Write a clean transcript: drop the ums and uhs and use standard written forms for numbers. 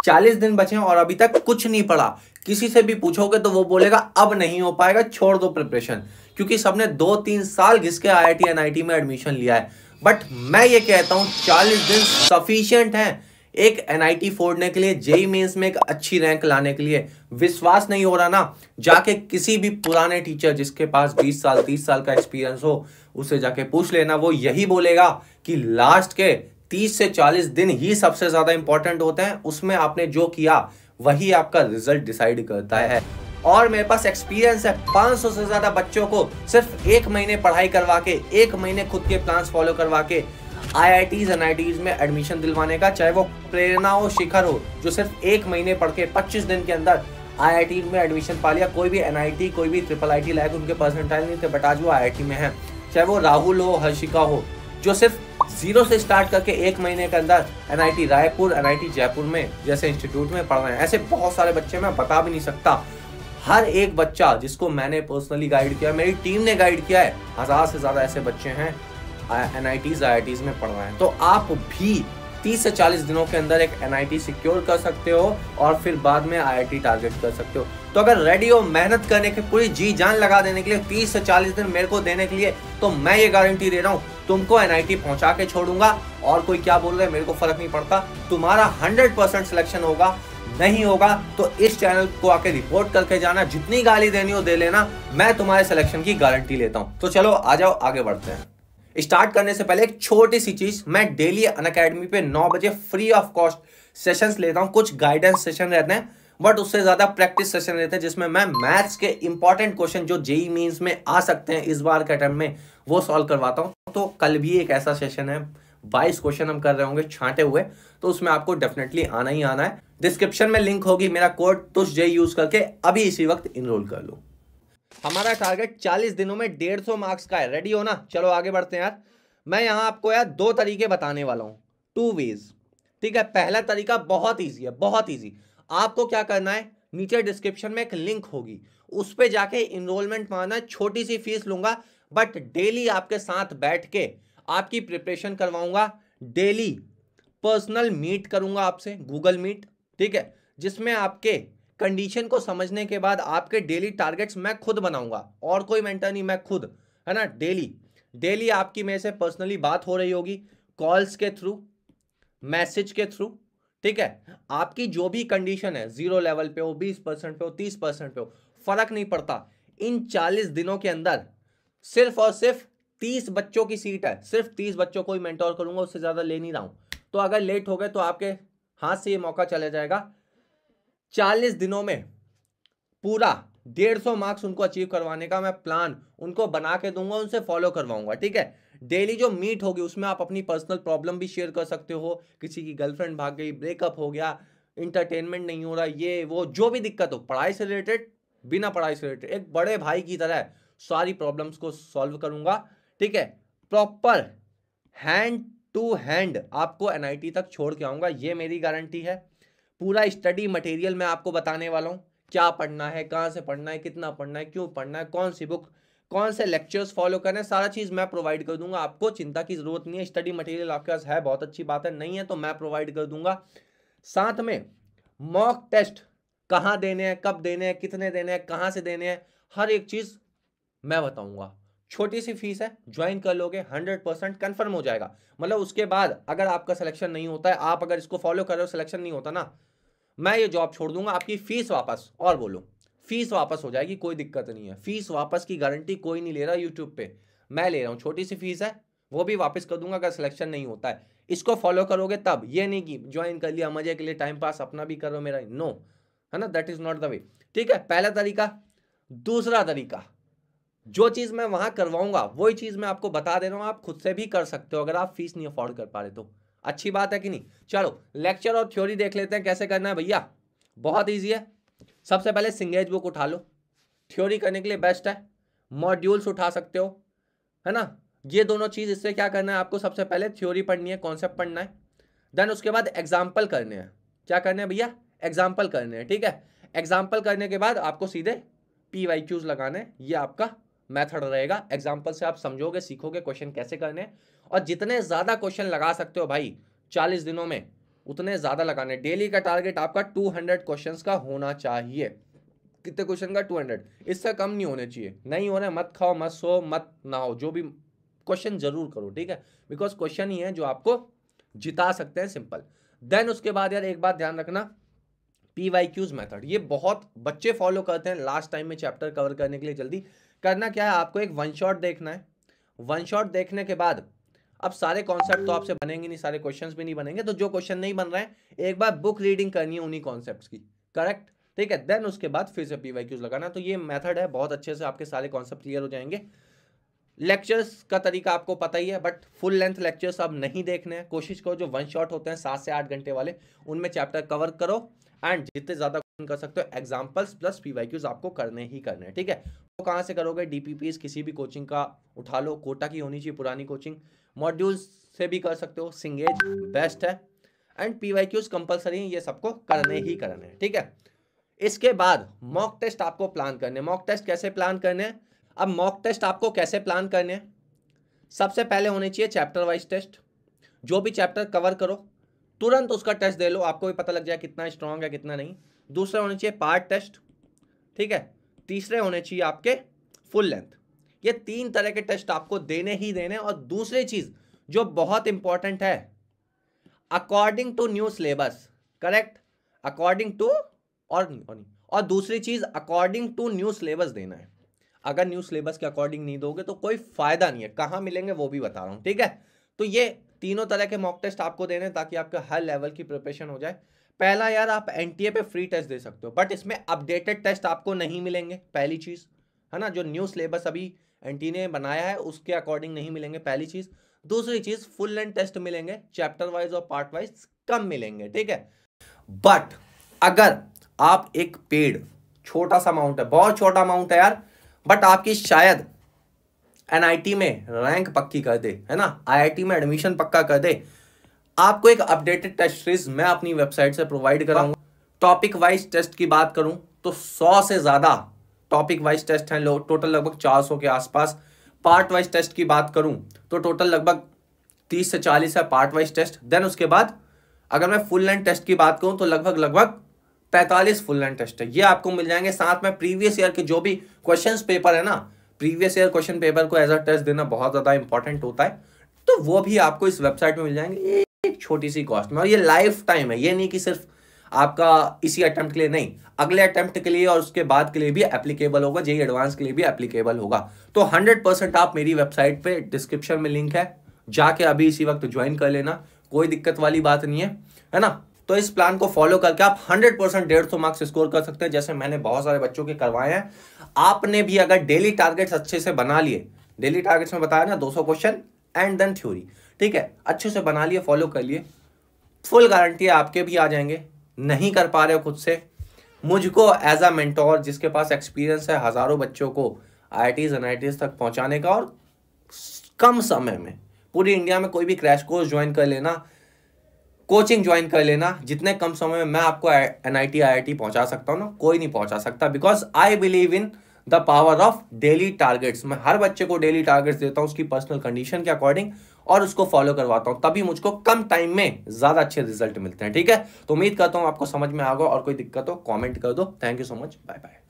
40 दिन बचे हैं और अभी तक कुछ नहीं पढ़ा, किसी से भी पूछोगे तो वो बोलेगा अब नहीं हो पाएगा, छोड़ दो प्रिपरेशन, क्योंकि सबने 2-3 साल घिस के IIT NIT में एडमिशन लिया है। बट मैं ये कहता हूं 40 दिन सफिशिएंट है एक NIT फोड़ने के लिए, जेई मेंस में एक अच्छी रैंक लाने के लिए। विश्वास नहीं हो रहा ना, जाके किसी भी पुराने टीचर जिसके पास 20 साल 30 साल का एक्सपीरियंस हो उससे जाके पूछ लेना, वो यही बोलेगा कि लास्ट के 30 से 40 दिन ही सबसे ज्यादा इंपॉर्टेंट होते हैं, उसमें आपने जो किया वही आपका रिजल्ट डिसाइड करता है। और मेरे पास एक्सपीरियंस है 500 से ज्यादा बच्चों को सिर्फ 1 महीने पढ़ाई करवा के, 1 महीने खुद के प्लान्स फॉलो करवा के IITs NITs में एडमिशन दिलवाने का, चाहे वो प्रेरणा हो, शिखर हो, जो सिर्फ 1 महीने पढ़ के 25 दिन के अंदर IIT में एडमिशन पा लिया। कोई भी NIT, कोई भी IIIT लायक उनके परसेंटाइल नहीं थे, बट आज वो IIT में है। चाहे वो राहुल हो, हर्षिका हो, जो सिर्फ 0 से स्टार्ट करके 1 महीने के अंदर NIT रायपुर, NIT जयपुर में जैसे इंस्टीट्यूट में पढ़ रहे हैं। ऐसे बहुत सारे बच्चे, मैं बता भी नहीं सकता। हर एक बच्चा जिसको मैंने पर्सनली गाइड किया, मेरी टीम ने गाइड किया है, 1000 से ज्यादा ऐसे बच्चे हैं NITs IITs में पढ़ रहे हैं। तो आप भी 30 से 40 दिनों के अंदर एक NIT सिक्योर कर सकते हो और फिर बाद में IIT टारगेट कर सकते हो। तो अगर रेडी हो मेहनत करने के, पूरी जी जान लगा देने के लिए, 30 से 40 दिन मेरे को देने के लिए, तो मैं ये गारंटी दे रहा हूँ तुमको NIT पहुंचा के छोड़ूंगा। और कोई क्या बोल रहा है मेरे को फर्क नहीं पड़ता, तुम्हारा 100% सिलेक्शन होगा। नहीं होगा तो इस चैनल को आके रिपोर्ट करके जाना, जितनी गाली देनी हो दे लेना, मैं तुम्हारे सिलेक्शन की गारंटी लेता हूं। तो चलो आ जाओ आगे बढ़ते हैं। स्टार्ट करने से पहले एक छोटी सी चीज, मैं डेली अनअकैडमी पे 9 बजे फ्री ऑफ कॉस्ट सेशंस लेता हूं। कुछ गाइडेंस सेशन रहते हैं बट उससे ज्यादा प्रैक्टिस सेशन रहते हैं, जिसमें मैं मैथ्स के इंपॉर्टेंट क्वेश्चन जो जेई मींस में आ सकते हैं इस बार के अटेम्प्ट में, वो सॉल्व करवाता हूं। तो कल भी एक ऐसा सेशन है, 22 क्वेश्चन हम कर रहे होंगे छांटे हुए, तो उसमें आपको डेफिनेटली आना ही आना है। डिस्क्रिप्शन में लिंक होगी, मेरा कोड तुषजेई यूज करके अभी इसी वक्त इनरोल कर लो। हमारा टारगेट 40 दिनों में 150 मार्क्स का है। रेडी हो ना? चलो आगे बढ़ते हैं यार। मैं यहां आपको यार 2 तरीके बताने वाला हूं, 2 वेज। ठीक है, पहला तरीका बहुत ईजी है, बहुत ईजी। आपको क्या करना है, नीचे डिस्क्रिप्शन में एक लिंक होगी, उस पे जाके इनरोलमेंट मारना है। छोटी सी फीस लूंगा बट डेली आपके साथ बैठ के आपकी प्रिपरेशन करवाऊंगा। डेली पर्सनल मीट करूंगा आपसे, गूगल मीट, ठीक है, जिसमें आपके कंडीशन को समझने के बाद आपके डेली टारगेट्स मैं खुद बनाऊंगा, और कोई मेंटर नहीं, मैं खुद, है ना। डेली आपकी मेरे से पर्सनली बात हो रही होगी, कॉल्स के थ्रू, मैसेज के थ्रू, ठीक है। आपकी जो भी कंडीशन है, 0 लेवल पे हो, 20% पे हो, 30% पे हो, फर्क नहीं पड़ता। इन 40 दिनों के अंदर सिर्फ और सिर्फ 30 बच्चों की सीट है, सिर्फ 30 बच्चों को ही मेंटोर करूंगा, उससे ज्यादा ले नहीं रहा हूं। तो अगर लेट हो गए तो आपके हाथ से ये मौका चला जाएगा। 40 दिनों में पूरा 150 मार्क्स उनको अचीव करवाने का मैं प्लान उनको बना के दूंगा, उनसे फॉलो करवाऊंगा, ठीक है। डेली जो मीट होगी उसमें आप अपनी पर्सनल प्रॉब्लम भी शेयर कर सकते हो, किसी की गर्लफ्रेंड भाग गई, ब्रेकअप हो गया, इंटरटेनमेंट नहीं हो रहा, ये वो जो भी दिक्कत हो, पढ़ाई से रिलेटेड, बिना पढ़ाई से रिलेटेड, एक बड़े भाई की तरह सारी प्रॉब्लम्स को सॉल्व करूंगा, ठीक है। प्रॉपर हैंड टू हैंड आपको NIT तक छोड़ के आऊंगा, ये मेरी गारंटी है। पूरा स्टडी मटेरियल मैं आपको बताने वाला हूं, क्या पढ़ना है, कहां से पढ़ना है, कितना पढ़ना है, क्यों पढ़ना है, कौन सी बुक, कौन से लेक्चर्स फॉलो करने हैं, सारा चीज मैं प्रोवाइड कर दूंगा। आपको चिंता की जरूरत नहीं है, स्टडी मटेरियल आपके पास है, बहुत अच्छी बात है, नहीं है तो मैं प्रोवाइड कर दूंगा। साथ में मॉक टेस्ट कहां देने हैं, कब देने हैं, कितने देने हैं, कहां से देने हैं, हर एक चीज मैं बताऊंगा। छोटी सी फीस है, ज्वाइन कर लोगे 100% कंफर्म हो जाएगा। मतलब उसके बाद अगर आपका सिलेक्शन नहीं होता है, आप अगर इसको फॉलो कर रहे हो, सिलेक्शन नहीं होता ना, मैं ये जॉब छोड़ दूंगा, आपकी फीस वापस, और बोलो फीस वापस हो जाएगी, कोई दिक्कत नहीं है। फीस वापस की गारंटी कोई नहीं ले रहा यूट्यूब पे, मैं ले रहा हूँ। छोटी सी फीस है, वो भी वापस कर दूंगा अगर सिलेक्शन नहीं होता है। इसको फॉलो करोगे तब, ये नहीं कि ज्वाइन कर लिया मजे के लिए, टाइम पास अपना भी करो मेरा, नो, है ना, that is not the way, ठीक है। पहला तरीका। दूसरा तरीका, जो चीज मैं वहां करवाऊंगा वही चीज मैं आपको बता दे रहा हूं, आप खुद से भी कर सकते हो अगर आप फीस नहीं अफोर्ड कर पा रहे तो। अच्छी बात है कि नहीं? चलो लेक्चर और थ्योरी देख लेते हैं कैसे करना है भैया। बहुत ईजी है। सबसे पहले सिंगेज बुक उठा लो, थ्योरी करने के लिए बेस्ट है। मॉड्यूल्स उठा सकते हो, है ना। ये दोनों चीज, इससे क्या करना है आपको, सबसे पहले थ्योरी पढ़नी है, कॉन्सेप्ट पढ़ना है, देन उसके बाद एग्जाम्पल करने हैं। क्या करने हैं भैया? एग्जाम्पल करने हैं, ठीक है। एग्जाम्पल करने के बाद आपको सीधे PYQs लगाने हैं, ये आपका मेथड रहेगा। एग्जाम्पल से आप समझोगे, सीखोगे क्वेश्चन कैसे करने हैं, और जितने ज्यादा क्वेश्चन लगा सकते हो भाई 40 दिनों में, उतने ज्यादा लगाने। डेली का टारगेट आपका 200 क्वेश्चंस का होना चाहिए। कितने क्वेश्चन का? 200। इससे कम नहीं होने चाहिए। नहीं होने मत खाओ, मत सो, मत नहाओ, जो भी क्वेश्चन जरूर करो, ठीक है, बिकॉज क्वेश्चन ही है जो आपको जिता सकते हैं, सिंपल। देन उसके बाद यार एक बात ध्यान रखना, PYQs मेथड, ये बहुत बच्चे फॉलो करते हैं लास्ट टाइम में चैप्टर कवर करने के लिए। जल्दी करना क्या है, आपको एक वन शॉट देखना है। वन शॉट देखने के बाद अब सारे कॉन्सेप्ट तो आपसे बनेंगे नहीं, सारे क्वेश्चंस भी नहीं बनेंगे, तो जो क्वेश्चन नहीं बन रहे हैं एक बार बुक रीडिंग करनी है उन्हीं कॉन्सेप्ट्स की, करेक्ट, ठीक है। देन उसके बाद फिर से PYQs लगाना। तो ये मेथड है, बहुत अच्छे से आपके सारे कॉन्सेप्ट क्लियर हो जाएंगे। लेक्चर्स का तरीका आपको पता ही है, बट फुल लेंथ लेक्चर्स अब नहीं देखने हैं। कोशिश करो जो वन शॉट होते हैं 7 से 8 घंटे वाले, उनमें चैप्टर कवर करो, एंड जितने ज्यादा कर सकते हो एग्जाम्पल्स प्लस PYQs आपको करने ही करने हैं, ठीक है। तो कहाँ से करोगे? DPPs किसी भी कोचिंग का उठा लो, कोटा की होनी चाहिए, पुरानी कोचिंग। मॉड्यूल्स से भी कर सकते हो, सिंगेज बेस्ट है, एंड PYQs कंपलसरी है, ये सबको करने ही करने हैं, ठीक है। इसके बाद मॉक टेस्ट आपको प्लान करने। मॉक टेस्ट कैसे प्लान करने हैं? अब मॉक टेस्ट आपको कैसे प्लान करने हैं? सबसे पहले होने चाहिए चैप्टर वाइज टेस्ट। जो भी चैप्टर कवर करो तुरंत उसका टेस्ट दे लो, आपको भी पता लग जाए कितना स्ट्रांग है कितना नहीं। दूसरे होने चाहिए पार्ट टेस्ट, ठीक है। तीसरे होने चाहिए आपके फुल लेंथ। ये 3 तरह के टेस्ट आपको देने ही देने। और दूसरी चीज जो बहुत इंपॉर्टेंट है, according to new syllabus, correct, according to, और दूसरी चीज अकॉर्डिंग टू न्यू सिलेबस देना है। अगर न्यू सिलेबस के अकॉर्डिंग नहीं दोगे तो कोई फायदा नहीं है। कहां मिलेंगे वो भी बता रहा हूं, ठीक है। तो ये तीनों तरह के मॉक टेस्ट आपको देने ताकि आपका हर लेवल की प्रिपरेशन हो जाए। पहला यार, आप NTA पे फ्री टेस्ट दे सकते हो, बट इसमें अपडेटेड टेस्ट आपको नहीं मिलेंगे, पहली चीज है ना। जो न्यू सिलेबस अभी NTA ने बनाया है उसके अकॉर्डिंग नहीं मिलेंगे, पहली चीज। दूसरी चीज, फुल लेंथ टेस्ट मिलेंगे, चैप्टर वाइज और पार्ट वाइज कम मिलेंगे, ठीक है। बट अगर आप एक पेड, छोटा सा अमाउंट है, बहुत छोटा अमाउंट है यार, बट आपकी शायद NIT में रैंक पक्की कर दे, है ना, IIT में एडमिशन पक्का कर दे, आपको एक अपडेटेड टेस्ट सीरीज मैं अपनी वेबसाइट से प्रोवाइड कराऊंगा। टॉपिक वाइज टेस्ट की बात करूं तो 100 से ज्यादा टॉपिक वाइज टेस्ट हैं, टोटल लगभग 400 के आसपास। पार्ट वाइज टेस्ट की बात करूं तो टोटल लगभग 30 से 40 है पार्ट वाइज टेस्ट। देन उसके बाद अगर मैं फुल लेंथ टेस्ट की बात करूं तो लगभग 45 फुल लेंथ टेस्ट है, ये आपको मिल जाएंगे। साथ में प्रीवियस ईयर के जो भी क्वेश्चंस पेपर है ना, प्रीवियस ईयर क्वेश्चन पेपर को एज अ टेस्ट देना बहुत ज्यादा इंपॉर्टेंट होता है, तो वो भी आपको इस वेबसाइट में मिल जाएंगे एक छोटी सी कॉस्ट में। और ये लाइफ टाइम है, ये नहीं कि सिर्फ आपका इसी अटेम्प्ट के लिए, नहीं, अगले अटेम्प्ट के लिए और उसके बाद के लिए भी एप्लीकेबल होगा, JEE एडवांस के लिए भी एप्लीकेबल होगा। तो 100% आप मेरी वेबसाइट पे डिस्क्रिप्शन में लिंक है, जाके अभी इसी वक्त ज्वाइन कर लेना, कोई दिक्कत वाली बात नहीं है ना। तो इस प्लान को फॉलो करके आप 100% 150 मार्क्स स्कोर कर सकते हैं, जैसे मैंने बहुत सारे बच्चों के करवाए हैं। आपने भी अगर डेली टारगेट्स अच्छे से बना लिए, डेली टारगेट्स में बताया ना 200 क्वेश्चन एंड देन थ्योरी, ठीक है, अच्छे से बना लिए, फॉलो कर लिए, फुल गारंटी है आपके भी आ जाएंगे। नहीं कर पा रहे हो खुद से, मुझको एज अ मेंटोर, जिसके पास एक्सपीरियंस है हजारों बच्चों को IITs NITs तक पहुंचाने का, और कम समय में पूरी इंडिया में कोई भी क्रैश कोर्स ज्वाइन कर लेना, कोचिंग ज्वाइन कर लेना, जितने कम समय में मैं आपको NIT IIT पहुंचा सकता हूं ना, कोई नहीं पहुंचा सकता। Because I believe in the power of daily targets. मैं हर बच्चे को डेली टारगेट्स देता हूं उसकी पर्सनल कंडीशन के अकॉर्डिंग, और उसको फॉलो करवाता हूं, तभी मुझको कम टाइम में ज्यादा अच्छे रिजल्ट मिलते हैं, ठीक है। तो उम्मीद करता हूं आपको समझ में आ गया, और कोई दिक्कत हो कमेंट कर दो। Thank you so much, bye bye.